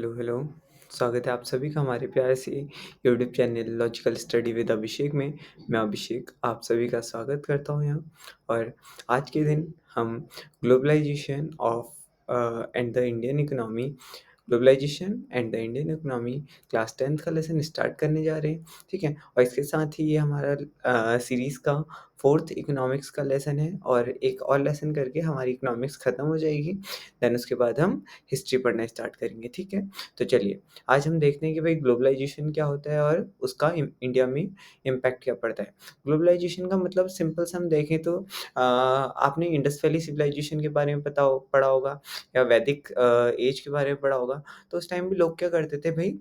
Hello, hello. स्वागत है आप सभी का हमारे प्यारे से YouTube channel logical study with Abhishek में। मैं अभिषेक आप सभी का स्वागत करता हूँ यहाँ। और आज के दिन हम globalisation of and the Indian economy globalisation and the Indian economy class 10th का लेसन स्टार्ट करने जा रहे हैं, ठीक है। और इसके साथ ही ये हमारा सीरीज़ का 4th इकोनॉमिक्स का लेसन है और एक और लेसन करके हमारी इकोनॉमिक्स ख़त्म हो जाएगी। देन उसके बाद हम हिस्ट्री पढ़ना स्टार्ट करेंगे, ठीक है। तो चलिए आज हम देखते हैं कि भाई ग्लोबलाइजेशन क्या होता है और उसका इंडिया में इम्पैक्ट क्या पड़ता है। ग्लोबलाइजेशन का मतलब सिंपल सा हम देखें तो आपने इंडस वैली सिविलाइजेशन के बारे में पढ़ा होगा या वैदिक एज के बारे में पढ़ा होगा। तो उस टाइम भी लोग क्या करते थे भाई,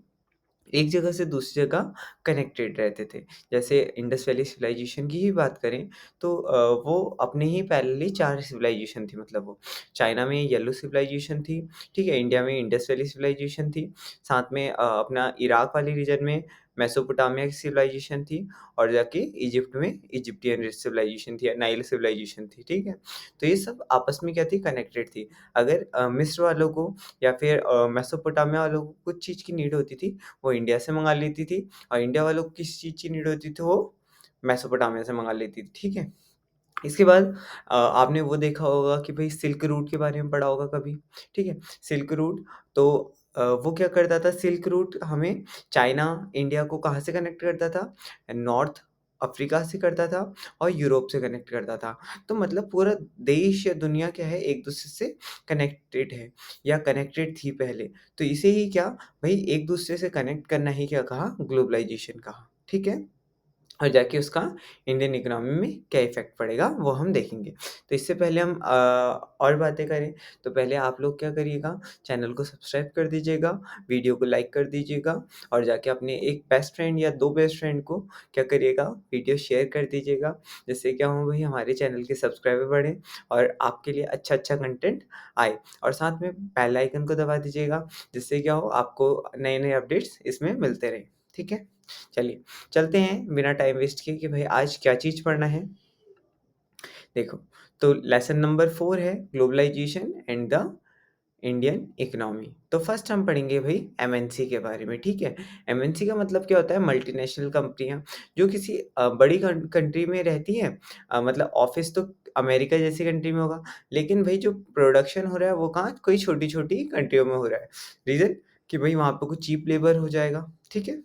एक जगह से दूसरी जगह कनेक्टेड रहते थे। जैसे इंडस वैली सिविलाइजेशन की ही बात करें तो वो अपने ही पैरेलली 4 सिविलाइजेशन थी, मतलब वो चाइना में येलो सिविलाइजेशन थी, ठीक है, इंडिया में इंडस वैली सिविलाइजेशन थी, साथ में अपना इराक वाले रीजन में मेसोपोटामिया की सिविलाइजेशन थी और जाके इजिप्ट में इजिप्टियन सिविलाइजेशन थी या नाइल सिविलाइजेशन थी, ठीक है। तो ये सब आपस में क्या थी, कनेक्टेड थी। अगर मिस्र वालों को या फिर मेसोपोटामिया वालों को कुछ चीज़ की नीड होती थी, वो इंडिया से मंगा लेती थी और इंडिया वालों को किस चीज़ की नीड होती थी, वो मेसोपोटामिया से मंगा लेती थी, ठीक है। इसके बाद आपने वो देखा होगा कि भई सिल्क रूट के बारे में पढ़ा होगा कभी, ठीक है। सिल्क रूट तो वो क्या करता था, सिल्क रूट हमें चाइना, इंडिया को कहाँ से कनेक्ट करता था? नॉर्थ अफ्रीका से करता था और यूरोप से कनेक्ट करता था। तो मतलब पूरा देश या दुनिया क्या है, एक-दूसरे से कनेक्टेड है या कनेक्टेड थी पहले। तो इसे ही क्या भई एक-दूसरे से कनेक्ट करना ही क्या कहा, ग्लोबलाइज़ेशन कहा, ठीक है। और जाके उसका इंडियन इकोनॉमी में क्या इफ़ेक्ट पड़ेगा वो हम देखेंगे। तो इससे पहले हम और बातें करें तो पहले आप लोग क्या करिएगा, चैनल को सब्सक्राइब कर दीजिएगा, वीडियो को लाइक कर दीजिएगा और जाके अपने एक बेस्ट फ्रेंड या 2 बेस्ट फ्रेंड को क्या करिएगा, वीडियो शेयर कर दीजिएगा। जिससे क्या हो भई, हमारे चैनल के सब्सक्राइबर बढ़ें और आपके लिए अच्छा-अच्छा कंटेंट आए। और साथ में बेल आइकन को दबा दीजिएगा, जिससे क्या हो, आपको नए-नए अपडेट्स इसमें मिलते रहें, ठीक है। चलिए चलते हैं बिना टाइम वेस्ट किए कि भाई आज क्या चीज़ पढ़ना है। देखो, तो लेसन नंबर 4 है globalisation and the Indian economy. तो फर्स्ट हम पढ़ेंगे भाई एमएनसी के बारे में, ठीक है। एमएनसी का मतलब क्या होता है, मल्टीनेशनल कंपनियाँ जो किसी बड़ी कंट्री में रहती हैं। मतलब ऑफिस तो अमेरिका जैसी कंट्री में होगा, लेकिन भाई जो प्रोडक्शन हो रहा है वो कहाँ, कोई छोटी-छोटी कंट्रियों में हो रहा है। रीज़न कि भाई वहाँ पे कुछ चीप लेबर हो जाएगा, ठीक है।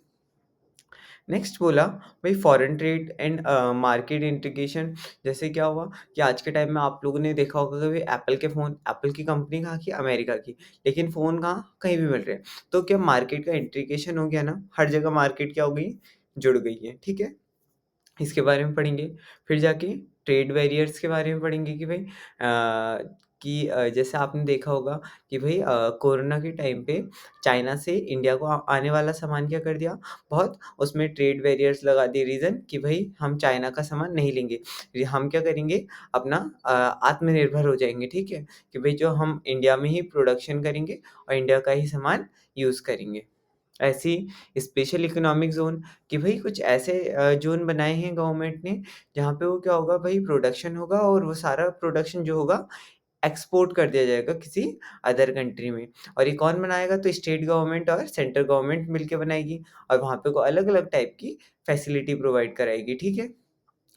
नेक्स्ट बोला भाई foreign trade and market integration. जैसे क्या हुआ कि आज के टाइम में आप लोगों ने देखा होगा कि भाई एप्पल के फ़ोन, एप्पल की कंपनी कहाँ की, अमेरिका की, लेकिन फ़ोन कहाँ, कहीं भी मिल रहे हैं। तो क्या मार्केट का इंटीग्रेशन हो गया ना, हर जगह मार्केट क्या हो गई, जुड़ गई है, ठीक है। इसके बारे में पढ़ेंगे। फिर जाके ट्रेड बैरियर्स के बारे में पढ़ेंगे कि भई जैसे आपने देखा होगा कि भई कोरोना के टाइम पे चाइना से इंडिया को आने वाला सामान क्या कर दिया, बहुत उसमें ट्रेड बैरियर्स लगा दिए। रीज़न कि भई हम चाइना का सामान नहीं लेंगे। ये हम क्या करेंगे, अपना आत्मनिर्भर हो जाएँगे, ठीक है? कि भई जो हम इंडिया में ही प्रोडक्शन करेंगे और इंडिया का ही सामान यूज़ करेंगे। ऐसी स्पेशल इकोनॉमिक ज़ोन कि भई कुछ ऐसे ज़ोन बनाए हैं गवर्नमेंट ने, जहाँ पे वो क्या होगा भई, प्रोडक्शन होगा और वो सारा प्रोडक्शन जो होगा एक्सपोर्ट कर दिया जाएगा किसी अदर कंट्री में। और ये कौन बनाएगा, तो स्टेट गवर्नमेंट और सेंट्रल गवर्नमेंट मिलके बनाएगी और वहाँ पे को अलग-अलग टाइप की फैसिलिटी प्रोवाइड कराएगी, ठीक है?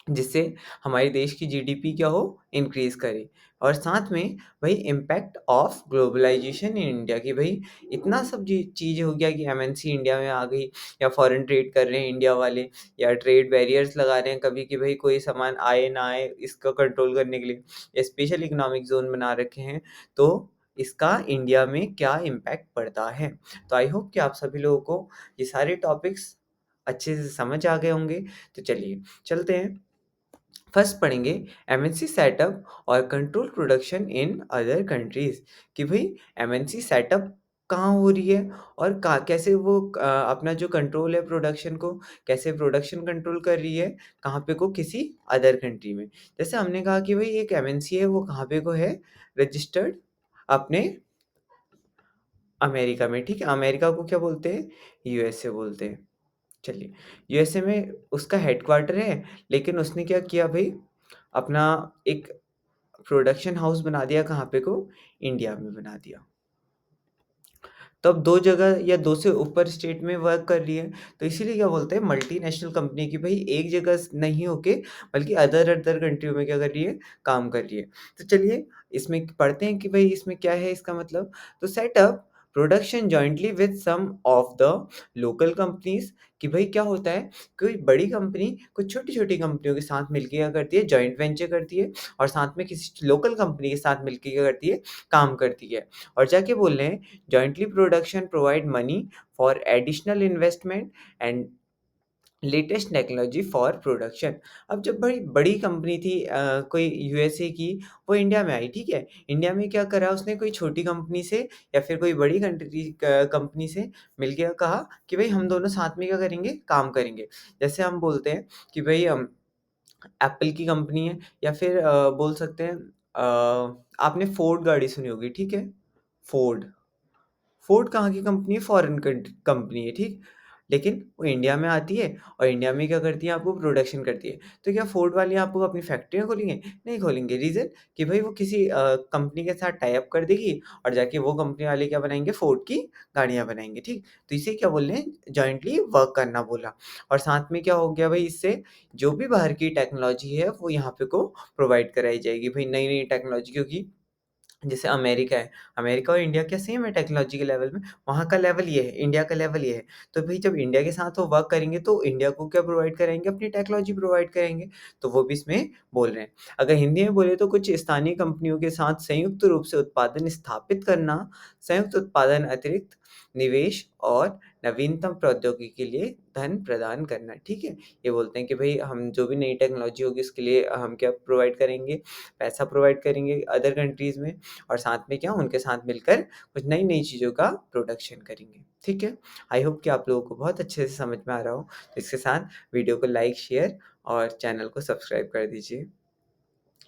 जिससे हमारे देश की जीडीपी क्या हो, इंक्रीज़ करे। और साथ में भई impact of globalisation in India कि भई इतना सब चीज़ें हो गया कि एमएनसी इंडिया में आ गई या फॉरेन ट्रेड कर रहे हैं इंडिया वाले या ट्रेड बैरियर्स लगा रहे हैं कभी कि भई कोई सामान आए ना आए, इसको कंट्रोल करने के लिए स्पेशल इकोनॉमिक ज़ोन बना रखे हैं। तो इसका इंडिया में क्या इम्पैक्ट पड़ता है। तो आई होप कि आप सभी लोगों को ये सारे टॉपिक्स अच्छे से समझ आ गए होंगे। तो चलिए चलते हैं। फर्स्ट पढ़ेंगे एमएनसी सेटअप और control production in other countries कि भई एमएनसी सेटअप कहाँ हो रही है और का कैसे वो अपना जो कंट्रोल है प्रोडक्शन को, कैसे प्रोडक्शन कंट्रोल कर रही है, कहाँ पे को, किसी अदर कंट्री में। जैसे हमने कहा कि भई एक एमएनसी है वो कहाँ पे को है, रजिस्टर्ड अपने अमेरिका में, ठीक है। अमेरिका को क्या बोलते हैं, यूएसए बोलते हैं। चलिए, यूएसए में उसका हेडक्वार्टर है, लेकिन उसने क्या किया भई, अपना एक प्रोडक्शन हाउस बना दिया कहाँ पे को, इंडिया में बना दिया। तो अब 2 जगह या 2 से ऊपर स्टेट में वर्क कर रही है, तो इसीलिए क्या बोलते हैं मल्टीनेशनल कंपनी कि भई एक जगह स नहीं होके बल्कि अदर अदर कंट्रियों में क्या कर रही है, काम कर रही है। तो चलिए इसमें पढ़ते हैं कि भई इसमें क्या है इसका मतलब? तो set up production jointly with some of the local companies कि भई क्या होता है, कोई बड़ी कंपनी कुछ छोटी-छोटी कंपनियों के साथ मिलके क्या करती है, जॉइंट वेंचर करती है और साथ में किसी लोकल कंपनी के साथ मिलके क्या करती है, काम करती है। और जाके बोल रहे हैं jointly production provide money for additional investment and latest technology for production. अब जब बड़ी बड़ी कंपनी थी कोई यूएसए की, वो इंडिया में आई, ठीक है? इंडिया में क्या करा उसने कोई छोटी कंपनी से या फिर कोई बड़ी कंपनी से मिलके कहा कि भई हम दोनों साथ में क्या करेंगे, काम करेंगे। जैसे हम बोलते हैं कि भई एप्पल की कंपनी है या फिर बोल सकते हैं आपने फोर्ड गाड़ी सुनी होगी, ठीक है? फोर्ड। फोर्ड कहाँ की कंपनी है? फॉरेन कंपनी है, ठीक? लेकिन वो इंडिया में आती है और इंडिया में क्या करती है आपको प्रोडक्शन करती है। तो क्या फोर्ड वाले आपको अपनी फैक्ट्रियाँ खोलेंगे? नहीं खोलेंगे। रीज़न कि भई वो किसी कंपनी के साथ टाई अप कर देगी और जाके वो कंपनी वाले क्या बनाएँगे फोर्ड की गाड़ियाँ बनाएँगे, ठीक? तो इसे क्या बोल रहे हैं जॉइंटली वर्क करना बोला। और साथ में क्या हो गया भई इससे जो भी बाहर की टेक्नोलॉजी है वो यहाँ पे को प्रोवाइड कराई जाएगी। भई नई-नई टेक्नोलॉजी क्योंकि जैसे अमेरिका है, अमेरिका और इंडिया क्या सेम है टेक्नोलॉजी के लेवल में? वहाँ का लेवल ये है, इंडिया का लेवल ये है। तो भई जब इंडिया के साथ वो वर्क करेंगे तो इंडिया को क्या प्रोवाइड कराएँगे? अपनी टेक्नोलॉजी प्रोवाइड करेंगे। तो वो भी इसमें बोल रहे हैं। अगर हिंदी में बोले तो कुछ स्थानीय कंपनियों के साथ संयुक्त रूप से उत्पादन स्थापित करना, संयुक्त उत्पादन अतिरिक्त निवेश और नवीनतम प्रौद्योगिकी के लिए धन प्रदान करना, ठीक है? ये बोलते हैं कि भई हम जो भी नई टेक्नोलॉजी होगी उसके लिए हम क्या प्रोवाइड करेंगे? पैसा प्रोवाइड करेंगे अदर कंट्रीज़ में और साथ में क्या उनके साथ मिलकर कुछ नई-नई चीज़ों का प्रोडक्शन करेंगे, ठीक है? आई होप कि आप लोगों को बहुत अच्छे से समझ में आ रहा हो। तो इसके साथ वीडियो को लाइक, शेयर और चैनल को सब्सक्राइब कर दीजिए।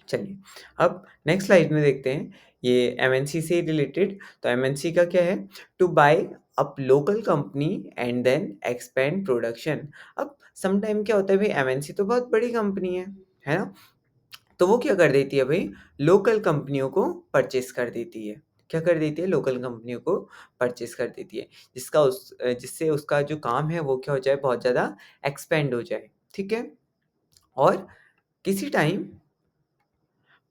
चलिए, अब नेक्स्ट स्लाइड में देखते हैं, ये एमएनसी से रिलेटेड तो एमएनसी का क्या है? To buy up local company and then expand production. अब सम टाइम क्या होता है भई एमएनसी तो बहुत बड़ी कंपनी है ना? तो वो क्या कर देती है भई, लोकल कंपनियों को परचेज़ कर देती है। क्या कर देती है? लोकल कंपनियों को परचेज़ कर देती है। जिससे उसका जो काम है वो क्या हो जाए, बहुत ज़्यादा एक्सपेंड हो जाए, ठीक है? और किसी time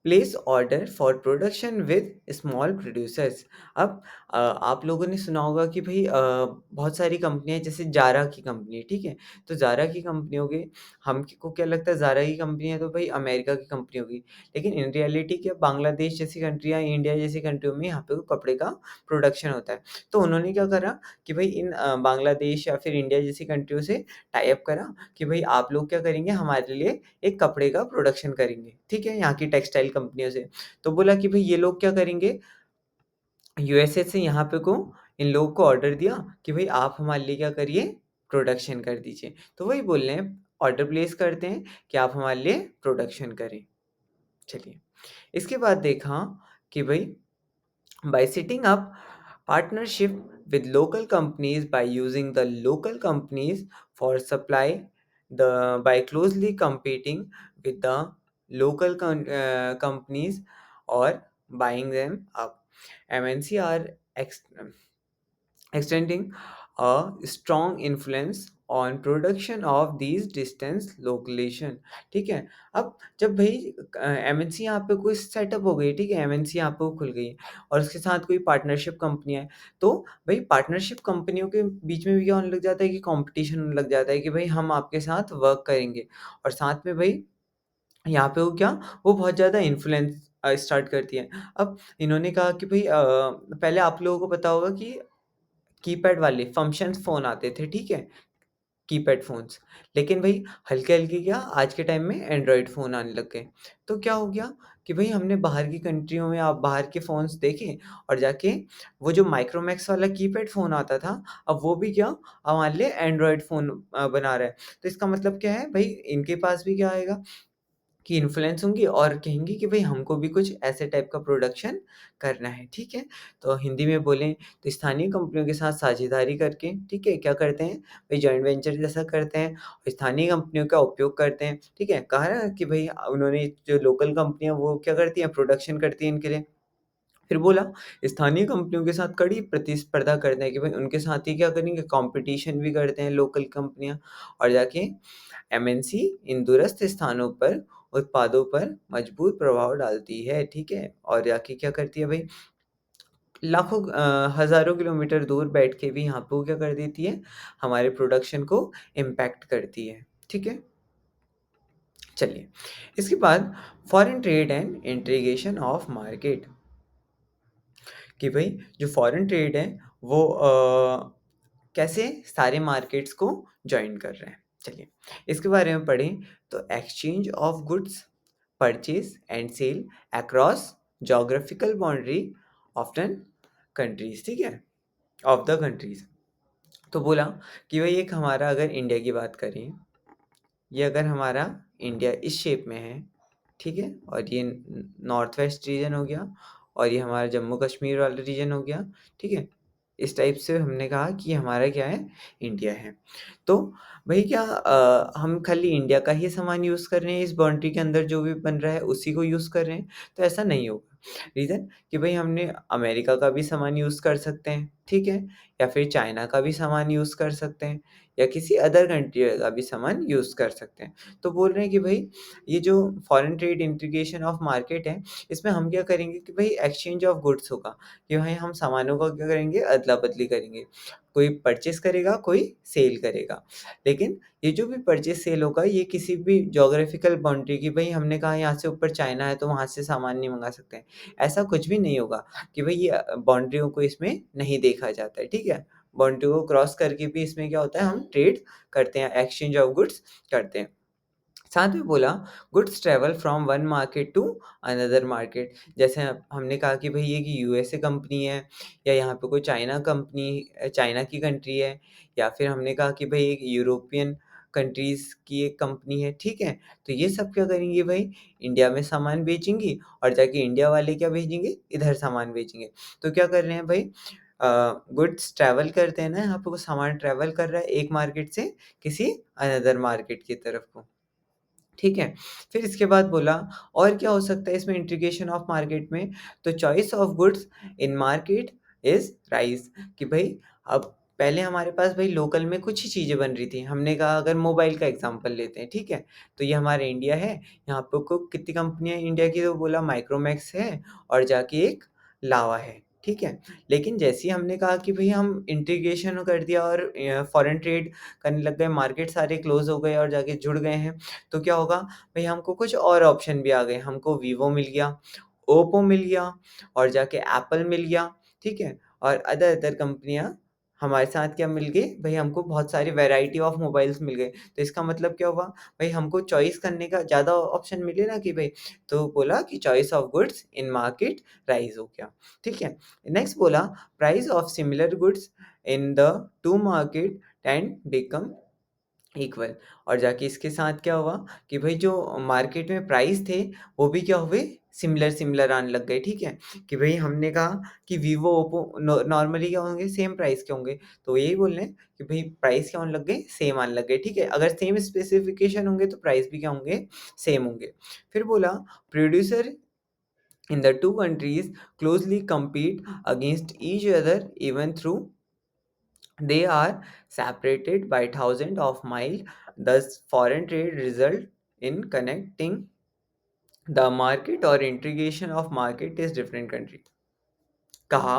place order for production with small producers. अब आप लोगों ने सुना होगा कि भई बहुत सारी कंपनियाँ जैसे ज़ारा की कंपनी है, ठीक है? तो ज़ारा की कंपनी हो गई, हमको क्या लगता है ज़ारा की कंपनी है तो भई अमेरिका की कंपनी होगी। लेकिन इन रियलिटी क्या बांग्लादेश जैसी कंट्री या इंडिया जैसी कंट्रियों में यहाँ पे कपड़े का प्रोडक्शन होता है। तो उन्होंने क्या करा कि भई इन बांग्लादेश या फिर इंडिया जैसी कंट्रियों से टाई अप करा कि भई आप लोग क्या करेंगे हमारे लिए एक कपड़े का प्रोडक्शन करेंगे, ठीक है? यहाँ की टेक्सटाइल कंपनियों से। तो बोला कि भई ये लोग क्या करेंगे, यूएसए से यहाँ पे को इन लोगों को ऑर्डर दिया कि भई आप हमारे लिए क्या करिए, प्रोडक्शन कर दीजिए। तो वही बोल रहे हैं, ऑर्डर प्लेस करते हैं कि आप हमारे लिए प्रोडक्शन करें। चलिए, इसके बाद देखा कि भई by setting up partnership with local companies by using the local companies for supply by closely competing with the local companies or buying them up. MNC are extending a strong influence on production of these distance location। ठीक है? अब जब भई MNC यहाँ पे कोई setup हो गई, ठीक है? एमएनसी यहाँ पे खुल गई और उसके साथ कोई पार्टनरशिप कंपनी है, तो भई पार्टनरशिप कंपनियों के बीच में भी क्या होने लग जाता है कि कॉम्पिटिशन होने लग जाता है कि भई हम आपके साथ वर्क करेंगे और साथ में भई यहाँ पे वो क्या, वो बहुत ज़्यादा इन्फ्लुएंस स्टार्ट करती है। अब इन्होंने कहा कि भई पहले आप लोगों को पता होगा कि कीपैड वाले फंक्शंस फ़ोन आते थे, ठीक है? Keypad phones. लेकिन भई हल्के-हल्के क्या आज के टाइम में एंड्रॉइड फ़ोन आने लग गए। तो क्या हो गया कि भई हमने बाहर की कंट्रियों में आप बाहर के फ़ोन्स देखे और जाके वो जो माइक्रोमैक्स वाला कीपैड फ़ोन आता था, अब वो भी क्या हमारे लिए एंड्रॉइड फ़ोन बना रहा है। तो इसका मतलब क्या है भई इनके पास भी क्या आएगा कि इन्फ्लुएंस होंगी और कहेंगी कि भई हमको भी कुछ ऐसे टाइप का प्रोडक्शन करना है, ठीक है? तो हिंदी में बोलें तो स्थानीय कंपनियों के साथ साझेदारी करके, ठीक है? क्या करते हैं, भई जॉइंट वेंचर जैसा करते हैं और स्थानीय कंपनियों का उपयोग करते हैं, ठीक है? कहा ना कि भई उन्होंने जो लोकल कंपनियाँ वो क्या करती हैं, प्रोडक्शन करती हैं इनके लिए। फिर बोला स्थानीय कंपनियों के साथ कड़ी प्रतिस्पर्धा करते हैं कि भाई उनके साथ ही क्या करेंगे, कंपटीशन भी करते हैं लोकल कंपनियां। और जाके एमएनसी इन दूरस्थ स्थानों पर उत्पादों पर मजबूत प्रभाव डालती है, ठीक है। और जाके क्या करती है भाई, लाखों हजारों किलोमीटर दूर बैठ के भी यहाँ पे वो क्या कर देती है, हमारे प्रोडक्शन को इम्पैक्ट करती है, ठीक है। चलिए, इसके बाद foreign trade and integration of market, कि भाई जो फॉरेन ट्रेड है वो कैसे सारे मार्केट्स को जॉइन कर रहे हैं। चलिए, इसके बारे में पढ़ें तो exchange of goods, purchase and sale across geographical boundary often countries, ठीक है, ऑफ द कंट्रीज। तो बोला कि भाई एक हमारा अगर इंडिया की बात करें, ये अगर हमारा इंडिया इस शेप में है, ठीक है, और ये नॉर्थ वेस्ट रीजन हो गया, और ये हमारा जम्मू कश्मीर वाला रीजन हो गया, ठीक है। इस टाइप से हमने कहा कि हमारा क्या है, इंडिया है। तो भाई क्या हम खाली इंडिया का ही सामान यूज़ कर रहे हैं, इस बाउंड्री के अंदर जो भी बन रहा है उसी को यूज़ कर रहे हैं? तो ऐसा नहीं होगा। रीज़न कि भाई हमने अमेरिका का भी सामान यूज़ कर सकते हैं, ठीक है, या फिर चाइना का भी सामान यूज़ कर सकते हैं, या किसी अदर कंट्री का भी सामान यूज़ कर सकते हैं। तो बोल रहे हैं कि भाई ये जो foreign trade integration of market है, इसमें हम क्या करेंगे कि भाई एक्सचेंज ऑफ गुड्स होगा, कि भाई हम सामानों का क्या करेंगे, अदला-बदली करेंगे। कोई परचेज़ करेगा, कोई सेल करेगा। लेकिन ये जो भी परचेज़ सेल होगा, ये किसी भी ज्योग्राफिकल बाउंड्री की, भाई हमने कहा यहाँ से ऊपर चाइना है तो वहाँ से सामान नहीं मँगा सकते हैं। ऐसा कुछ भी नहीं होगा कि भाई ये बाउंड्रियों को इसमें नहीं देखा जाता है, ठीक है। बाउंड्री को क्रॉस करके भी इसमें क्या होता है, हम ट्रेड करते हैं, एक्सचेंज ऑफ गुड्स करते हैं। साथ में बोला goods travel from one market to another market. जैसे हमने कहा कि भाई ये कि यूएसए कंपनी है, या यहाँ पे कोई चाइना कंपनी, चाइना की कंट्री है, या फिर हमने कहा कि भाई एक यूरोपियन कंट्रीज़ की एक कंपनी है, ठीक है। तो ये सब क्या करेंगी भाई, इंडिया में सामान बेचेंगी, और जाके इंडिया वाले क्या भेजेंगे, इधर सामान बेचेंगे। तो क्या कर रहे हैं भाई, गुड्स ट्रैवल करते हैं ना, यहाँ पे वो सामान ट्रैवल कर रहा है एक मार्केट से किसी अनदर मार्केट की तरफ को, ठीक है। फिर इसके बाद बोला और क्या हो सकता है इसमें इंटीग्रेशन ऑफ मार्केट में, तो choice of goods in market is rise, कि भई अब पहले हमारे पास भई लोकल में कुछ ही चीज़ें बन रही थी। हमने कहा अगर मोबाइल का एग्ज़ाम्पल लेते हैं, ठीक है? तो ये हमारा इंडिया है, यहाँ पे को कितनी कंपनियाँ हैं इंडिया की, तो बोला माइक्रोमैक्स है, और जाके एक लावा है, ठीक है। लेकिन जैसे ही हमने कहा कि भई हम इंटीग्रेशन कर दिया और फॉरेन ट्रेड करने लग गए, मार्केट सारे क्लोज़ हो गए और जाके जुड़ गए हैं, तो क्या होगा भई, हमको कुछ और ऑप्शन भी आ गए। हमको वीवो मिल गया, ओप्पो मिल गया, और जाके एप्पल मिल गया, ठीक है? और अदर कंपनियाँ हमारे साथ क्या मिल गई भई, हमको बहुत सारी वैरायटी ऑफ मोबाइल्स मिल गए। तो इसका मतलब क्या हुआ भई, हमको चॉइस करने का ज़्यादा ऑप्शन मिले ना कि भई, तो बोला कि choice of goods in market rise हो गया, ठीक है? नेक्स्ट बोला price of similar goods in the two market and become equal. और जाके इसके साथ क्या हुआ कि भाई जो मार्केट में प्राइस थे, वो भी क्या हुए, सिमिलर आने लग गए, ठीक है। कि भाई हमने कहा कि वीवो ओप्पो नॉर्मली क्या होंगे, सेम प्राइस के होंगे, तो यही बोल रहे हैं कि भाई प्राइस क्या होने लग गए, सेम आने लग गए, ठीक है। अगर सेम स्पेसिफिकेशन होंगे तो प्राइस भी क्या होंगे, सेम होंगे। फिर बोला producer in the two countries closely compete against each other even through they are separated by thousands of miles. Thus, foreign trade result in connecting the market or integration of market is different country. कहा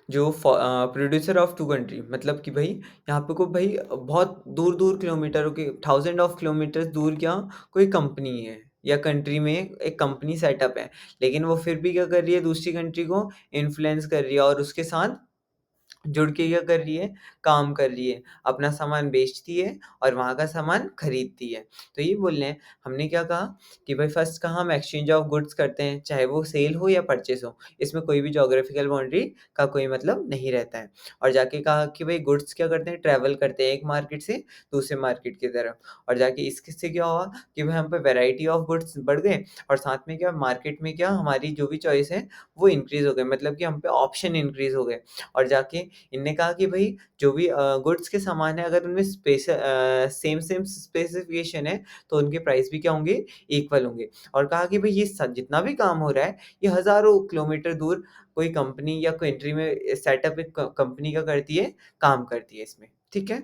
जो producer of to country, मतलब कि भाई यहाँ पे को भाई बहुत दूर दूर किलोमीटरों के, थाउजेंड ऑफ किलोमीटर्स दूर क्या कोई कंपनी है, या कंट्री में एक कंपनी सेटअप है, लेकिन वो फिर भी क्या कर रही है, दूसरी कंट्री को इन्फ्लुएंस कर रही है, और उसके साथ जुड़ के क्या कर रही है, काम कर रही है, अपना सामान बेचती है और वहाँ का सामान खरीदती है। तो ये बोल रहे हैं, हमने क्या कहा कि भाई फर्स्ट कहा हम एक्सचेंज ऑफ गुड्स करते हैं, चाहे वो सेल हो या परचेस हो, इसमें कोई भी ज्योग्राफिकल बाउंड्री का कोई मतलब नहीं रहता है। और जाके कहा कि भाई गुड्स क्या करते हैं, ट्रैवल करते हैं एक मार्केट से दूसरे मार्केट की तरफ, और जाके इससे क्या हुआ कि भाई हम पे वैरायटी ऑफ गुड्स बढ़ गए, और साथ में क्या मार्केट में क्या हमारी जो भी चॉइस है वो इंक्रीज हो गई, मतलब कि हम पे ऑप्शन इंक्रीज हो गए, और जाके इनने कहा कि भई जो भी गुड्स के सामान है अगर उनमें सेम सेम स्पेसिफिकेशन है तो उनके प्राइस भी क्या होंगे? इक्वल होंगे। और कहा कि भई ये जितना भी काम हो रहा है ये हज़ारों किलोमीटर दूर कोई कंपनी या कंट्री में सेटअप एक कंपनी का करती है, काम करती है इसमें। ठीक है?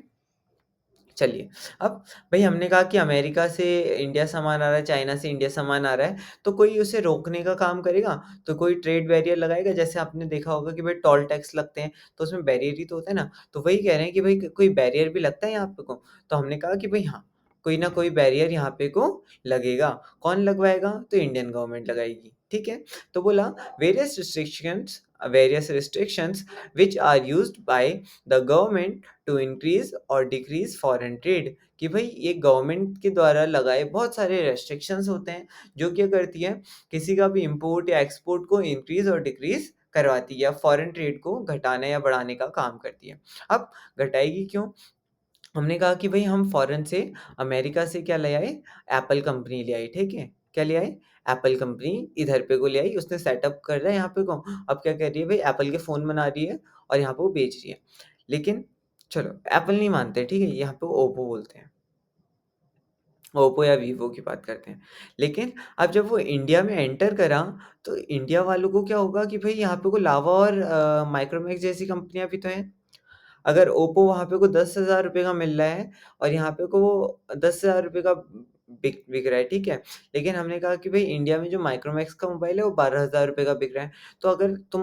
चलिए, अब भई हमने कहा कि अमेरिका से इंडिया सामान आ रहा है, चाइना से इंडिया सामान आ रहा है, तो कोई उसे रोकने का काम करेगा? तो कोई ट्रेड बैरियर लगाएगा? जैसे आपने देखा होगा कि भई टोल टैक्स लगते हैं, तो उसमें बैरियर ही तो होता है ना? तो वही कह रहे हैं कि भई कोई बैरियर भी लगता है यहाँ पे को? तो हमने कहा कि भई हाँ, कोई ना कोई बैरियर यहाँ पे को लगेगा। कौन लगवाएगा? तो इंडियन गवर्नमेंट लगाएगी, ठीक है? तो बोला various restrictions which are used by the government to increase और डिक्रीज फॉरेन ट्रेड कि भाई ये गवर्नमेंट के द्वारा लगाए बहुत सारे रेस्ट्रिक्शंस होते हैं जो क्या करती है किसी का भी इंपोर्ट या एक्सपोर्ट को इंक्रीज और डिक्रीज करवाती है या फॉरेन ट्रेड को घटाने या बढ़ाने का काम करती है। अब घटाएगी क्यों? हमने कहा कि भई हम फ़ॉरेन से अमेरिका से क्या ले आए? एप्पल कंपनी ले आई, ठीक है? क्या ले आए? एप्पल कंपनी इधर पे को ले आई, उसने सेटअप कर रहा है यहाँ पे को। अब क्या कर रही है भई एप्पल के फ़ोन बना रही है और यहाँ पे वो बेच रही है। लेकिन चलो एप्पल नहीं मानते, ठीक है? यहाँ पे वो ओप्पो बोलते हैं। ओप्पो या वीवो की बात करते हैं। लेकिन अब जब वो इंडिया में एंटर करा, तो इंडिया वालों को क्या होगा कि भई यहाँ पे को लावा और माइक्रोमैक्स जैसी कंपनियाँ भी तो हैं। अगर ओप्पो वहाँ पे को ₹10,000 का मिल रहा है और यहाँ पे को ₹10,000 का बिक बिक रहा है, ठीक है? लेकिन हमने कहा कि भई इंडिया में जो माइक्रोमैक्स का मोबाइल है वो ₹12,000 का बिक रहा है। तो अगर तुम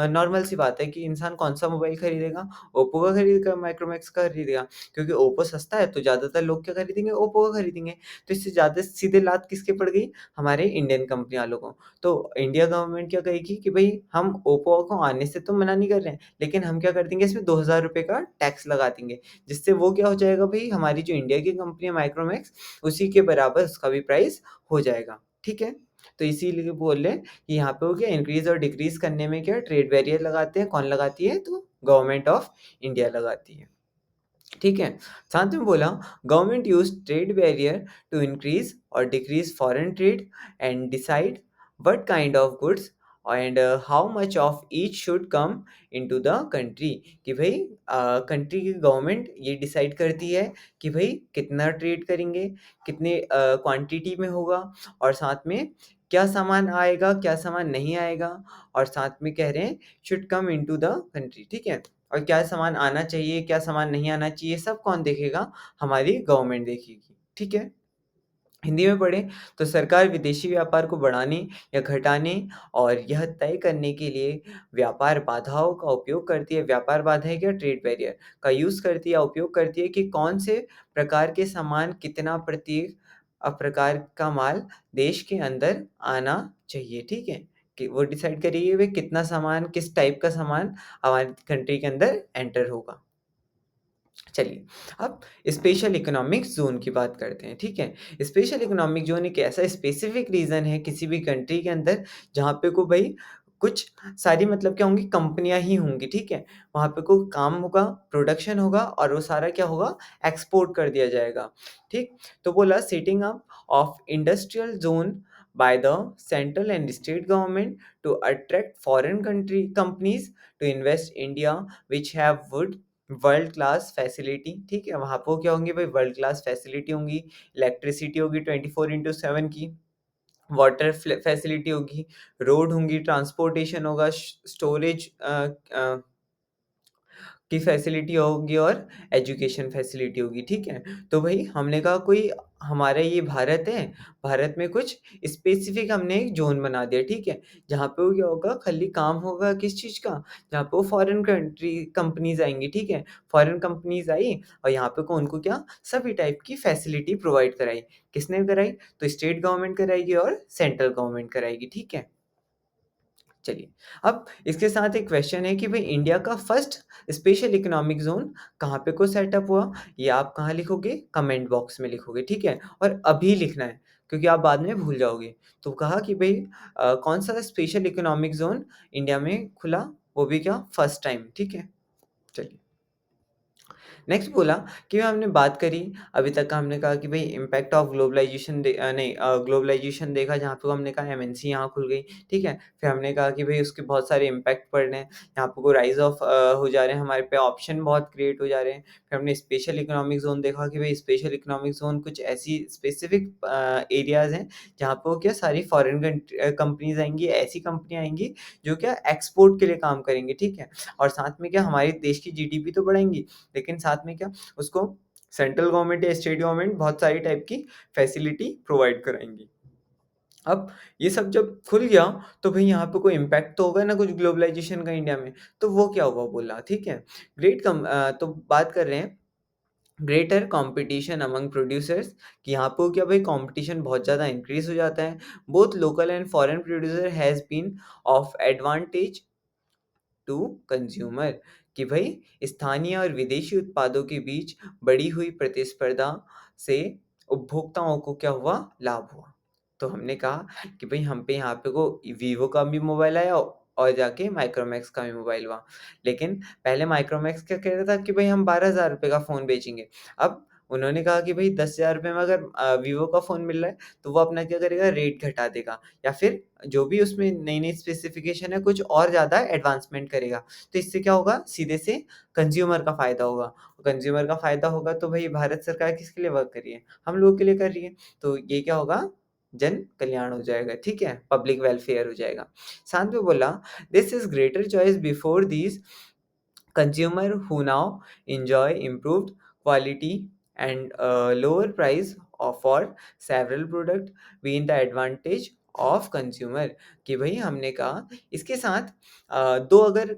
नॉर्मल सी बात है कि इंसान कौन-सा मोबाइल खरीदेगा? ओप्पो का खरीदेगा, माइक्रोमैक्स का खरीदेगा। क्योंकि ओप्पो सस्ता है तो ज़्यादातर लोग क्या खरीदेंगे? ओप्पो का खरीदेंगे। तो इससे ज़्यादा सीधे लात किसके पड़ गई? हमारे इंडियन कंपनी वालों को। तो इंडिया गवर्नमेंट क्या कहेगी कि भई हम ओप्पो को आने से तो मना नहीं कर रहे हैं, लेकिन हम क्या कर देंगे इसमें ₹2000 का टैक्स लगा देंगे, जिससे वो क्या हो जाएगा भई हमारी जो इंडिया की कंपनी है माइक्रोमैक्स, उसी के बराबर उसका भी प्राइस हो जाएगा, ठीक है? तो इसीलिए बोल रहे हैं कि यहाँ पे वो क्या इंक्रीज़ और डिक्रीज़ करने में क्या ट्रेड बैरियर लगाते हैं, कौन लगाती है? तो गवर्नमेंट ऑफ इंडिया लगाती है। ठीक है? साथ में बोला government use trade barrier to increase और decrease foreign trade and decide what kind of goods and how much of each should come into the country कि भई कंट्री की गवर्नमेंट ये डिसाइड करती है कि भई कितना ट्रेड करेंगे, कितने क्वांटिटी में होगा और साथ में क्या सामान आएगा, क्या सामान नहीं आएगा और साथ में कह रहे हैं should come into the country, ठीक है? और क्या सामान आना चाहिए, क्या सामान नहीं आना चाहिए, सब कौन देखेगा? हमारी गवर्नमेंट देखेगी, ठीक है? हिंदी में पढ़ें तो सरकार विदेशी व्यापार को बढ़ाने या घटाने और यह तय करने के लिए व्यापार बाधाओं का उपयोग करती है। व्यापार बाधाएँ क्या? ट्रेड बैरियर का यूज़ करती है या उपयोग करती है कि कौन से प्रकार के सामान कितना प्रत्येक प्रकार का माल देश के अंदर आना चाहिए, ठीक है? कि वो डिसाइड करेगी वे कितना सामान, किस टाइप का सामान हमारी कंट्री के अंदर एंटर होगा। चलिए, अब स्पेशल इकोनॉमिक ज़ोन की बात करते हैं, ठीक है? स्पेशल इकोनॉमिक ज़ोन एक ऐसा स्पेसिफ़िक रीज़न है किसी भी कंट्री के अंदर जहाँ पे को भई कुछ सारी मतलब क्या होंगी कंपनियाँ ही होंगी, ठीक है? वहाँ पे को काम होगा, प्रोडक्शन होगा और वो सारा क्या होगा एक्सपोर्ट कर दिया जाएगा, ठीक? तो बोला setting up of industrial zone by the central and state government to attract foreign country companies to invest India which have would world class facility, ठीक है? वहाँ पे वो क्या होंगी भाई वर्ल्ड क्लास फैसिलिटी होंगी, इलेक्ट्रिसिटी होगी 24/7 की, वाटर फैसिलिटी होगी, रोड होंगी, ट्रांसपोर्टेशन होगा, स्टोरेज की फैसिलिटी होगी और एजुकेशन फैसिलिटी होगी, ठीक है? तो भई हमने कहा कोई हमारा ये भारत है, भारत में कुछ स्पेसिफ़िक हमने एक ज़ोन बना दिया, ठीक है? जहाँ पे वो क्या होगा खाली काम होगा किस चीज़ का? जहाँ पे वो फॉरेन कंट्री कंपनीज़ आएँगी, ठीक है? फॉरेन कंपनीज़ आई और यहाँ पे को उनको क्या सभी टाइप की फैसिलिटी प्रोवाइड कराई। किसने कराई? तो स्टेट गवर्नमेंट कराएगी और सेंट्रल गवर्नमेंट कराएगी, ठीक है? चलिए, अब इसके साथ एक क्वेश्चन है कि भई इंडिया का फर्स्ट स्पेशल इकोनॉमिक ज़ोन कहाँ पे को सेटअप हुआ? ये आप कहाँ लिखोगे? कमेंट बॉक्स में लिखोगे, ठीक है? और अभी लिखना है, क्योंकि आप बाद में भूल जाओगे। तो कहा कि भई कौन-सा स्पेशल इकोनॉमिक ज़ोन इंडिया में खुला, वो भी क्या फर्स्ट टाइम, ठीक है? चलिए। नेक्स्ट बोला कि हमने बात करी, अभी तक का हमने कहा कि भई इम्पैक्ट ऑफ ग्लोबलाइज़ेशन नहीं ग्लोबलाइज़ेशन देखा जहाँ पे हमने कहा एमएनसी यहाँ खुल गई, ठीक है? फिर हमने कहा कि भई उसके बहुत सारे इम्पैक्ट पड़ रहे हैं, यहाँ पे को राइज़ ऑफ हो जा रहे हैं, हमारे पे ऑप्शन बहुत क्रिएट हो जा रहे हैं। फिर हमने स्पेशल इकोनॉमिक ज़ोन देखा कि भई स्पेशल इकोनॉमिक ज़ोन कुछ ऐसी स्पेसिफ़िक एरियाज़ हैं, जहाँ पे वो क्या सारी फॉरेन कंपनीज़ आएँगी, ऐसी कंपनियाँ आएँगी जो क्या एक्सपोर्ट के लिए काम करेंगी, ठीक है? और साथ में क्या हमारे देश की जीडीपी तो बढ़ाएँगी, लेकिन साथ में क्या उसको सेंट्रल गवर्नमेंट या स्टेट गवर्नमेंट बहुत सारी टाइप की फैसिलिटी प्रोवाइड कराएँगी। अब ये सब जब खुल गया तो भई यहाँ पे कोई इम्पैक्ट तो होगा ना कुछ ग्लोबलाइज़ेशन का इंडिया में, तो वो क्या हुआ बोला, ठीक है? तो बात कर रहे हैं ग्रेटर कॉम्पिटिशन अमंग प्रोड्यूसर्स कि यहाँ पे क्या भाई कॉम्पिटिशन बहुत ज़्यादा इंक्रीज़ हो जाता है। Both local and foreign producer has been of advantage to consumer कि भाई स्थानीय और विदेशी उत्पादों के बीच बढ़ी हुई प्रतिस्पर्धा से उपभोक्ताओं को क्या हुआ लाभ हुआ। तो हमने कहा कि भाई हम पे यहाँ पे को वीवो का भी मोबाइल आया और जाके माइक्रोमैक्स का भी मोबाइल हुआ। लेकिन पहले माइक्रोमैक्स क्या कह रहा था कि भाई हम 12,000 रुपये का फ़ोन बेचेंगे। अब उन्होंने कहा कि भाई 10,000 रुपये में अगर वीवो का फ़ोन मिल रहा है तो वो अपना क्या करेगा रेट घटा देगा या फिर जो भी उसमें नई-नई स्पेसिफ़िकेशन है कुछ और ज़्यादा एडवांसमेंट करेगा। तो इससे क्या होगा सीधे से कंज़्यूमर का फ़ायदा होगा। कंज़्यूमर का फ़ायदा होगा तो भई भारत सरकार किसके लिए वर्क कर रही है? हम लोगों के लिए कर रही है। तो ये क्या होगा जन कल्याण हो जाएगा, ठीक है? पब्लिक वेलफेयर हो जाएगा। साथ में बोला this is greater choice before these consumer who now enjoy improved quality and lower price for several product being the advantage of consumer कि भाई हमने कहा इसके साथ दो अगर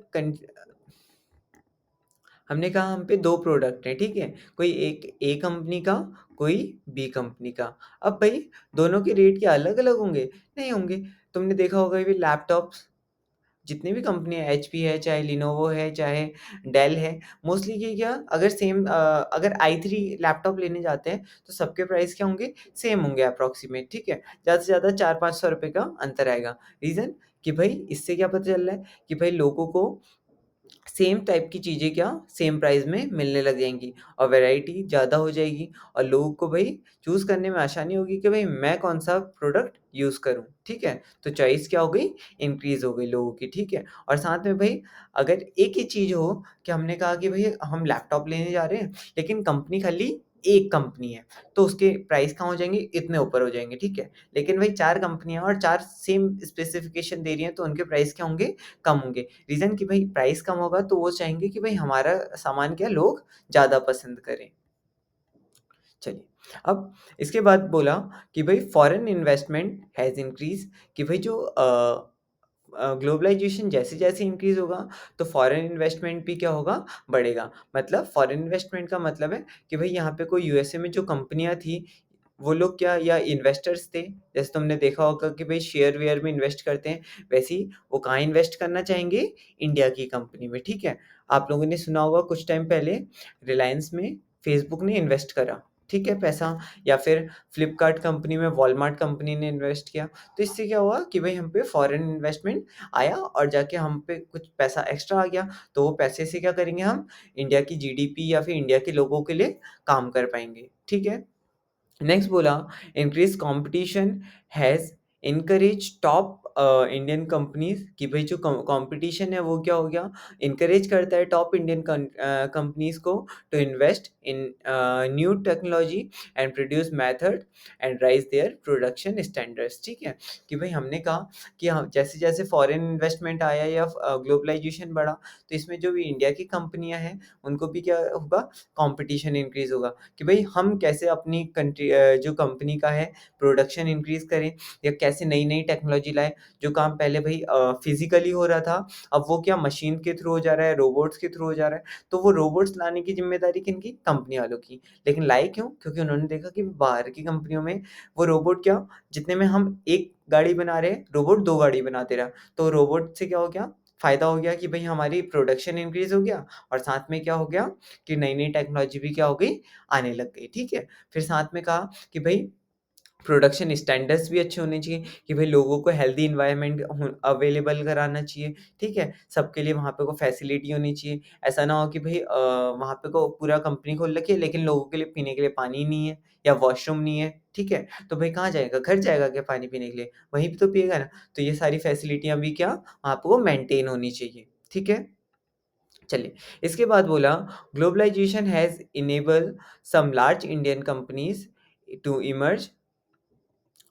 हमने कहा हम पे 2 प्रोडक्ट हैं, ठीक है? कोई एक ए कंपनी का, कोई बी कंपनी का। अब भई दोनों के रेट क्या अलग-अलग होंगे? नहीं होंगे। तुमने देखा होगा ये लैपटॉप्स जितनी भी कंपनियाँ एचपी है, चाहे लिनोवो है, चाहे डेल है, मोस्टली ये क्या अगर i3 लैपटॉप लेने जाते हैं, तो सबके प्राइस क्या होंगे? सेम होंगे अप्रॉक्सिमेट, ठीक है? ज़्यादा से ज़्यादा 400-500 रुपए का अंतर आएगा। रीज़न कि भई इससे क्या पता चल रहा है कि भई लोगों को सेम टाइप की चीज़ें क्या सेम प्राइस में मिलने लग जाएँगी और वैरायटी ज़्यादा हो जाएगी और लोगों को भई चूज़ करने में आसानी होगी कि भई मैं कौन-सा प्रोडक्ट यूज़ करूँ, ठीक है? तो चॉइस क्या हो गई इंक्रीज़ हो गई लोगों की, ठीक है? और साथ में भई अगर एक ही चीज़ हो कि हमने कहा कि भई हम लैपटॉप लेने जा रहे हैं, लेकिन कंपनी खाली एक कंपनी है, तो उसके प्राइस कहाँ हो जाएँगे? इतने ऊपर हो जाएँगे, ठीक है? लेकिन भई 4 कंपनियाँ और 4 सेम स्पेसिफ़िकेशन दे रही हैं, तो उनके प्राइस क्या होंगे? कम होंगे। रीज़न कि भई प्राइस कम होगा तो वो चाहेंगे कि भई हमारा सामान क्या लोग ज़्यादा पसंद करें। चलिए, अब इसके बाद बोला कि भई फॉरेन इन्वेस्टमेंट हैज़ इंक्रीज़ कि भई जो ग्लोबलाइज़ेशन जैसे-जैसे इंक्रीज़ होगा तो फॉरेन इन्वेस्टमेंट भी क्या होगा बढ़ेगा। मतलब फॉरेन इन्वेस्टमेंट का मतलब है कि भई यहाँ पे कोई यूएसए में जो कंपनियाँ थी वो लोग क्या या इन्वेस्टर्स थे, जैसे तुमने देखा होगा कि भई शेयर-वेयर में इन्वेस्ट करते हैं, वैसे ही वो कहाँ इन्वेस्ट करना चाहेंगे? इंडिया की कंपनी में, ठीक है? आप लोगों ने सुना होगा कुछ टाइम पहले रिलायंस में फेसबुक ने इन्वेस्ट करा, ठीक है, पैसा या फिर फ्लिपकार्ट कंपनी में वॉलमार्ट कंपनी ने इन्वेस्ट किया। तो इससे क्या हुआ कि भई हम पे फॉरेन इन्वेस्टमेंट आया और जाके हम पे कुछ पैसा एक्स्ट्रा आ गया, तो वो पैसे से क्या करेंगे हम? इंडिया की जीडीपी या फिर इंडिया के लोगों के लिए काम कर पाएँगे, ठीक है? नेक्स्ट बोला increase competition has encourage top Indian companies कि भाई जो कंपटीशन है वो क्या हो गया इनकरेज करता है टॉप इंडियन कंपनीज को to invest in new technology and produce method and raise their production standards, ठीक है? कि भाई हमने कहा कि हम जैसे जैसे फॉरेन इन्वेस्टमेंट आया या ग्लोबलाइजेशन बढ़ा तो इसमें जो भी इंडिया की कंपनियां हैं उनको भी क्या होगा कंपटीशन इंक्रीज होगा कि भई हम कैसे अपनी जो कंपनी का है प्रोडक्शन इंक्रीज़ करें या कैसे नई-नई टेक्नोलॉजी लाएँ। जो काम पहले भई फिज़िकली हो रहा था, अब वो क्या मशीन के थ्रू हो जा रहा है, रोबोट्स के थ्रू हो जा रहा है। तो वो रोबोट्स लाने की ज़िम्मेदारी किनकी? कंपनी वालों की। लेकिन लाए क्यों? क्योंकि उन्होंने देखा कि बाहर की कंपनियों में वो रोबोट क्या जितने में हम 1 गाड़ी बना रहे हैं, रोबोट 2 गाड़ी बना दे रहा। तो रोबोट से क्या हो गया? फ़ायदा हो गया कि भई हमारी प्रोडक्शन इंक्रीज़ हो गया और साथ में क्या हो गया कि नई-नई टेक्नोलॉजी भी क्या हो गई? आने लग गई, ठीक है? फिर साथ में कहा कि भई प्रोडक्शन स्टैंडर्ड्स भी अच्छे होने चाहिए कि भाई लोगों को हेल्दी इन्वायरमेंट अवेलेबल कराना चाहिए, ठीक है? सबके लिए वहाँ पे को फैसिलिटी होनी चाहिए। ऐसा ना हो कि भाई वहाँ पे को पूरा कंपनी खोल रखी है लेकिन लोगों के लिए पीने के लिए पानी नहीं है या वॉशरूम नहीं है, ठीक है? तो भाई कहाँ जाएगा? घर जाएगा क्या पानी पीने के लिए? वहीं पे तो पिएगा ना। तो ये सारी फैसिलिटियाँ भी क्या वहाँ पे वो मेंटेन होनी चाहिए, ठीक है? चलिए, इसके बाद बोला globalisation has enable some large Indian companies to emerge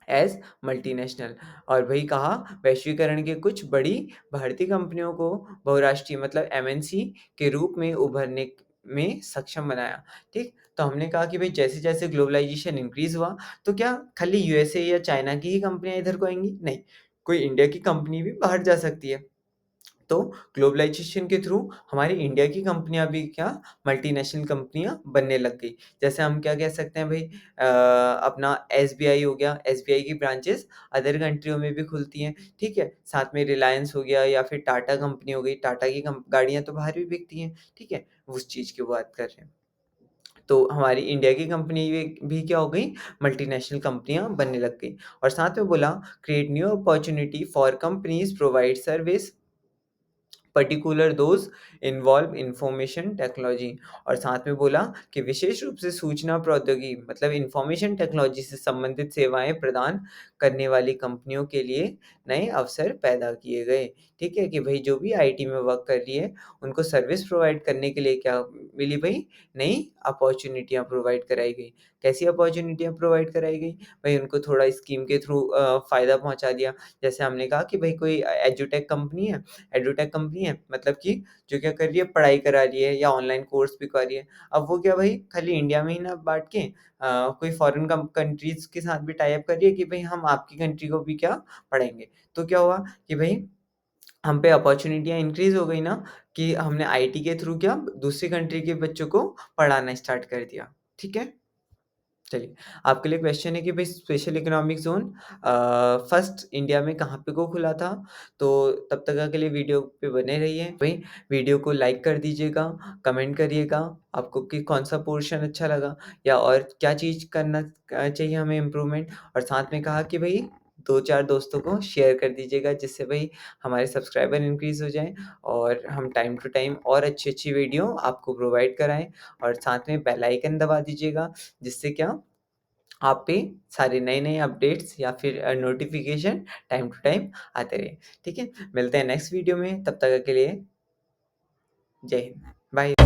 as multinational. और वही कहा वैश्वीकरण के कुछ बड़ी भारतीय कंपनियों को बहुराष्ट्रीय मतलब एमएनसी के रूप में उभरने में सक्षम बनाया, ठीक? तो हमने कहा कि भाई जैसे-जैसे ग्लोबलाइजेशन इंक्रीज़ हुआ, तो क्या खाली यूएसए या चाइना की ही कंपनियाँ इधर को आएँगी? नहीं, कोई इंडिया की कंपनी भी बाहर जा सकती है। तो ग्लोबलाइजेशन के थ्रू हमारी इंडिया की कंपनियाँ भी क्या मल्टीनेशनल कंपनियाँ बनने लग गई। जैसे हम क्या कह सकते हैं भाई अपना एसबीआई हो गया, एसबीआई की ब्रांचेज़ अदर कंट्रियों में भी खुलती हैं, ठीक है? साथ में रिलायंस हो गया या फिर टाटा कंपनी हो गई, टाटा की गाड़ियाँ तो बाहर भी बिकती हैं, ठीक है? उस चीज़ की बात कर रहे हैं। तो हमारी इंडिया की कंपनी भी क्या हो गई मल्टीनेशनल कंपनियाँ बनने लग गई और साथ में बोला create new opportunity for companies provide service particular those involve information technology. और साथ में बोला कि विशेष रूप से सूचना प्रौद्योगिकी मतलब इंफॉर्मेशन टेक्नोलॉजी से संबंधित सेवाएं प्रदान करने वाली कंपनियों के लिए नए अवसर पैदा किए गए, ठीक है? कि भाई जो भी आईटी में वर्क कर रही है उनको सर्विस प्रोवाइड करने के लिए क्या मिली भाई नई अपॉर्चुनिटियां प्रोवाइड कराई गई। कैसी अपॉर्चुनिटियां प्रोवाइड कराई गई? भाई उनको थोड़ा स्कीम के थ्रू फ़ायदा पहुंचा दिया। जैसे हमने कहा कि भाई कोई एजुटेक कंपनी है, एडुटेक कंपनी है मतलब कि जो क्या कर रही है पढ़ाई करा रही है या ऑनलाइन कोर्स भी कर रही है। अब वो क्या भाई खाली इंडिया में ही ना बाँट के कोई फॉरेन कंट्रीज़ के साथ भी टाई अप कर रही है कि भाई हम आपकी कंट्री को भी क्या पढ़ाएँगे। तो क्या हुआ कि भाई हम पे अपॉर्च्युनिटियाँ इंक्रीज़ हो गई ना कि हमने आईटी के थ्रू क्या दूसरी कंट्री के बच्चों को पढ़ाना स्टार्ट कर दिया। ठीक है? चलिए, आपके लिए क्वेश्चन है कि भई special economic zone first India में कहाँ पे को खुला था? तो तब तक के लिए वीडियो पे बने रहिए। वहीं वीडियो को लाइक कर दीजिएगा, कमेंट करिएगा आपको कि कौन-सा पोर्शन अच्छा लगा या और क्या चीज़ करना चाहिए हमें इम्प्रूवमेंट और साथ में कहा कि भई 2-4 दोस्तों को शेयर कर दीजिएगा जिससे भई हमारे सब्सक्राइबर इंक्रीज़ हो जाएँ और हम टाइम टू टाइम और अच्छी-अच्छी वीडियो आपको प्रोवाइड कराएँ और साथ में बेल आइकन दबा दीजिएगा जिससे क्या आप पे सारे नए-नए अपडेट्स या फिर नोटिफ़िकेशन टाइम टू टाइम आते रहें, ठीक है? मिलते हैं नेक्स्ट वीडियो में, तब तक के लिए जय हिंद, बाय।